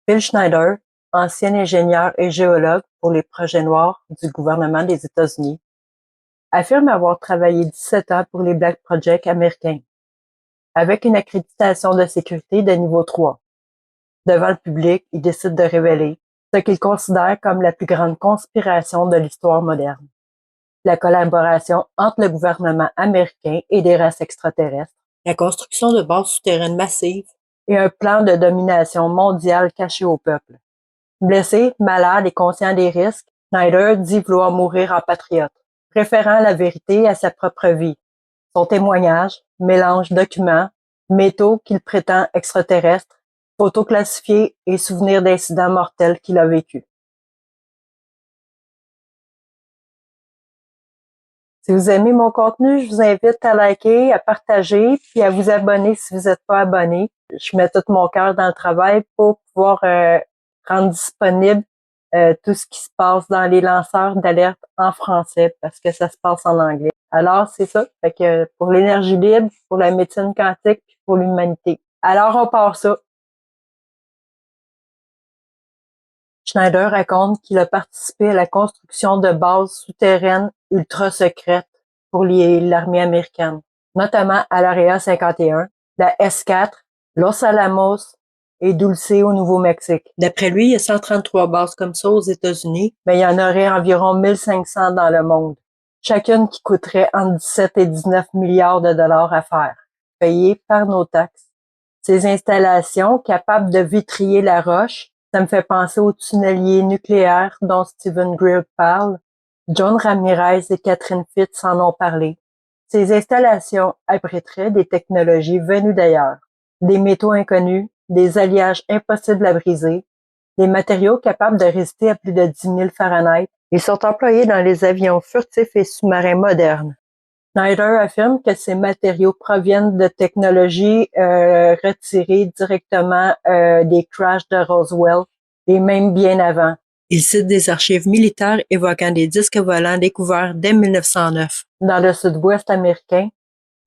Phil Schneider, ancien ingénieur et géologue pour les projets noirs du gouvernement des États-Unis, affirme avoir travaillé 17 ans pour les Black Project américains, avec une accréditation de sécurité de niveau 3. Devant le public, il décide de révéler ce qu'il considère comme la plus grande conspiration de l'histoire moderne: la collaboration entre le gouvernement américain et des races extraterrestres, la construction de bases souterraines massives et un plan de domination mondiale caché au peuple. Blessé, malade et conscient des risques, Schneider dit vouloir mourir en patriote, préférant la vérité à sa propre vie. Son témoignage mélange documents, métaux qu'il prétend extraterrestres, photos classifiées et souvenirs d'incidents mortels qu'il a vécus. Si vous aimez mon contenu, je vous invite à liker, à partager, puis à vous abonner si vous n'êtes pas abonné. Je mets tout mon cœur dans le travail pour pouvoir rendre disponible tout ce qui se passe dans les lanceurs d'alerte en français, parce que ça se passe en anglais. Alors, c'est ça. Fait que pour l'énergie libre, pour la médecine quantique, puis pour l'humanité. Alors, on part ça. Schneider raconte qu'il a participé à la construction de bases souterraines ultra secrètes pour l'armée américaine, notamment à l'Area 51, la S4, Los Alamos et Dulce au Nouveau-Mexique. D'après lui, il y a 133 bases comme ça aux États-Unis, mais il y en aurait environ 1500 dans le monde, chacune qui coûterait entre 17 et 19 milliards de dollars à faire, payées par nos taxes. Ces installations, capables de vitrier la roche, ça me fait penser aux tunneliers nucléaires dont Stephen Greer parle. John Ramirez et Catherine Fitz en ont parlé. Ces installations abriteraient des technologies venues d'ailleurs, des métaux inconnus, des alliages impossibles à briser, des matériaux capables de résister à plus de 10 000 Fahrenheit. Ils sont employés dans les avions furtifs et sous-marins modernes. Schneider affirme que ces matériaux proviennent de technologies retirées directement des crashs de Roswell et même bien avant. Il cite des archives militaires évoquant des disques volants découverts dès 1909 dans le sud-ouest américain.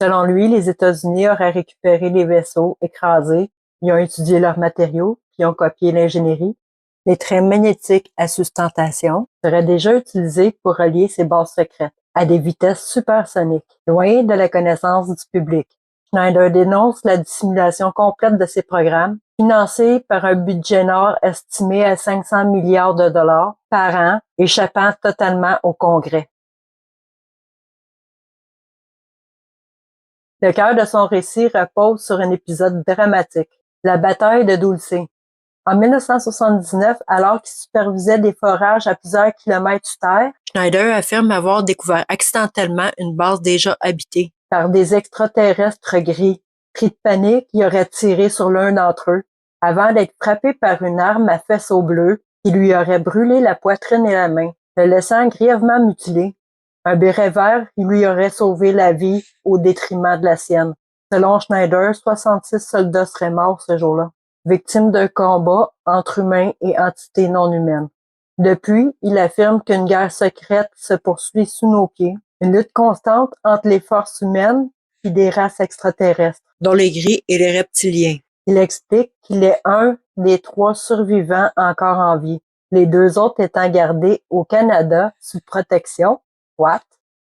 Selon lui, les États-Unis auraient récupéré les vaisseaux écrasés, ils ont étudié leurs matériaux, puis ont copié l'ingénierie. Les trains magnétiques à sustentation seraient déjà utilisés pour relier ces bases secrètes à des vitesses supersoniques, loin de la connaissance du public. Schneider dénonce la dissimulation complète de ces programmes, financés par un budget nord estimé à 500 milliards de dollars par an, échappant totalement au Congrès. Le cœur de son récit repose sur un épisode dramatique, la bataille de Dulce. En 1979, alors qu'il supervisait des forages à plusieurs kilomètres sous terre, Schneider affirme avoir découvert accidentellement une base déjà habitée par des extraterrestres gris. Pris de panique, il aurait tiré sur l'un d'entre eux, avant d'être frappé par une arme à faisceau bleu qui lui aurait brûlé la poitrine et la main, le laissant grièvement mutilé. Un béret vert qui lui aurait sauvé la vie au détriment de la sienne. Selon Schneider, 66 soldats seraient morts ce jour-là, victimes d'un combat entre humains et entités non humaines. Depuis, il affirme qu'une guerre secrète se poursuit sous nos pieds, une lutte constante entre les forces humaines et des races extraterrestres, dont les gris et les reptiliens. Il explique qu'il est un des 3 survivants encore en vie, les 2 autres étant gardés au Canada sous protection. What?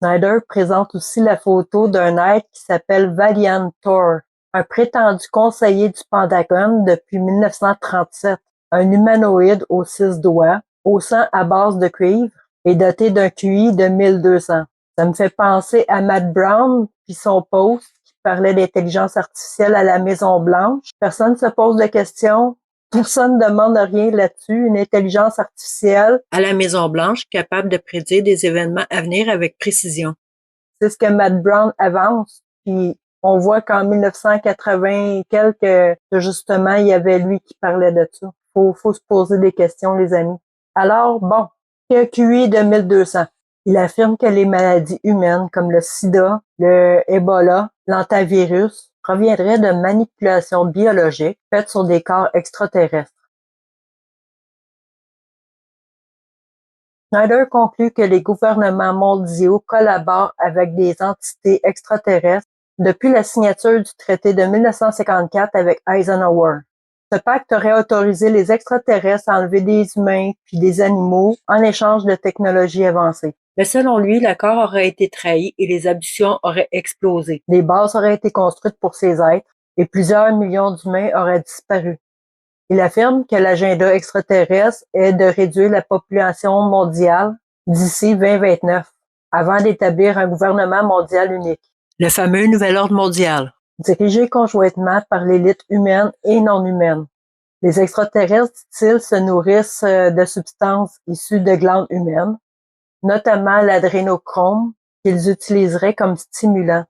Schneider présente aussi la photo d'un être qui s'appelle Valiant Thor, un prétendu conseiller du Pentagone depuis 1937, un humanoïde aux 6 doigts, au sang à base de cuivre et doté d'un QI de 1200. Ça me fait penser à Matt Brown puis son post qui parlait d'intelligence artificielle à la Maison-Blanche. Personne ne se pose de questions. Personne ne demande rien là-dessus. Une intelligence artificielle à la Maison-Blanche capable de prédire des événements à venir avec précision. C'est ce que Matt Brown avance. Puis on voit qu'en 1980 et quelques, justement, il y avait lui qui parlait de ça. Faut se poser des questions, les amis. Alors, bon, un QI de 1200. Il affirme que les maladies humaines comme le sida, le Ebola, l'antivirus proviendraient de manipulations biologiques faites sur des corps extraterrestres. Schneider conclut que les gouvernements mondiaux collaborent avec des entités extraterrestres depuis la signature du traité de 1954 avec Eisenhower. Ce pacte aurait autorisé les extraterrestres à enlever des humains puis des animaux en échange de technologies avancées. Mais selon lui, l'accord aurait été trahi et les ambitions auraient explosé. Des bases auraient été construites pour ces êtres et plusieurs millions d'humains auraient disparu. Il affirme que l'agenda extraterrestre est de réduire la population mondiale d'ici 2029, avant d'établir un gouvernement mondial unique. Le fameux Nouvel Ordre mondial. Dirigé conjointement par l'élite humaine et non humaine. Les extraterrestres, dit-il, se nourrissent de substances issues de glandes humaines, notamment l'adrénochrome, qu'ils utiliseraient comme stimulant.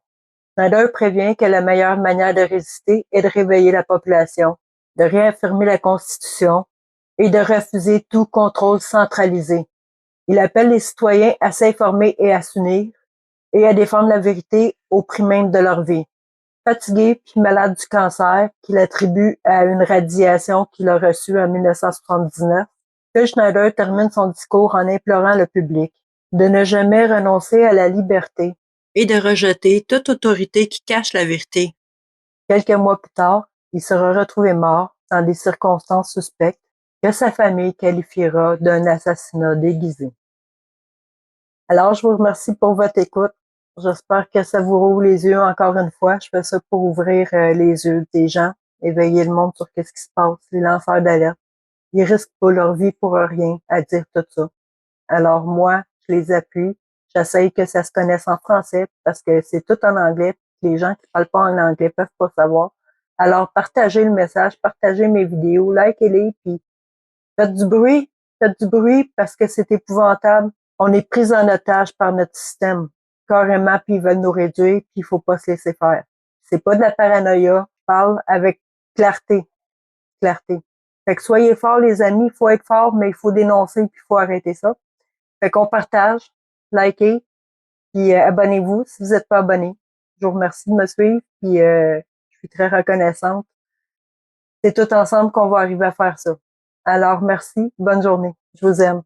Snyder prévient que la meilleure manière de résister est de réveiller la population, de réaffirmer la Constitution et de refuser tout contrôle centralisé. Il appelle les citoyens à s'informer et à s'unir et à défendre la vérité au prix même de leur vie. Fatigué puis malade du cancer qu'il attribue à une radiation qu'il a reçue en 1979, Phil Schneider termine son discours en implorant le public de ne jamais renoncer à la liberté et de rejeter toute autorité qui cache la vérité. Quelques mois plus tard, il sera retrouvé mort dans des circonstances suspectes que sa famille qualifiera d'un assassinat déguisé. Alors, je vous remercie pour votre écoute. J'espère que ça vous rouvre les yeux encore une fois. Je fais ça pour ouvrir les yeux des gens, éveiller le monde sur qu'est-ce qui se passe, les lanceurs d'alerte. Ils risquent pas leur vie pour rien à dire tout ça. Alors moi, je les appuie. J'essaye que ça se connaisse en français parce que c'est tout en anglais. Les gens qui parlent pas en anglais peuvent pas savoir. Alors partagez le message, partagez mes vidéos, likez-les, puis faites du bruit parce que c'est épouvantable. On est pris en otage par notre système, carrément, puis ils veulent nous réduire, puis il faut pas se laisser faire. C'est pas de la paranoïa, je parle avec clarté, clarté. Fait que soyez forts les amis, il faut être fort, mais il faut dénoncer, puis il faut arrêter ça. Fait qu'on partage, likez, puis abonnez-vous si vous n'êtes pas abonné. Je vous remercie de me suivre, puis je suis très reconnaissante. C'est tout ensemble qu'on va arriver à faire ça. Alors merci, bonne journée, je vous aime.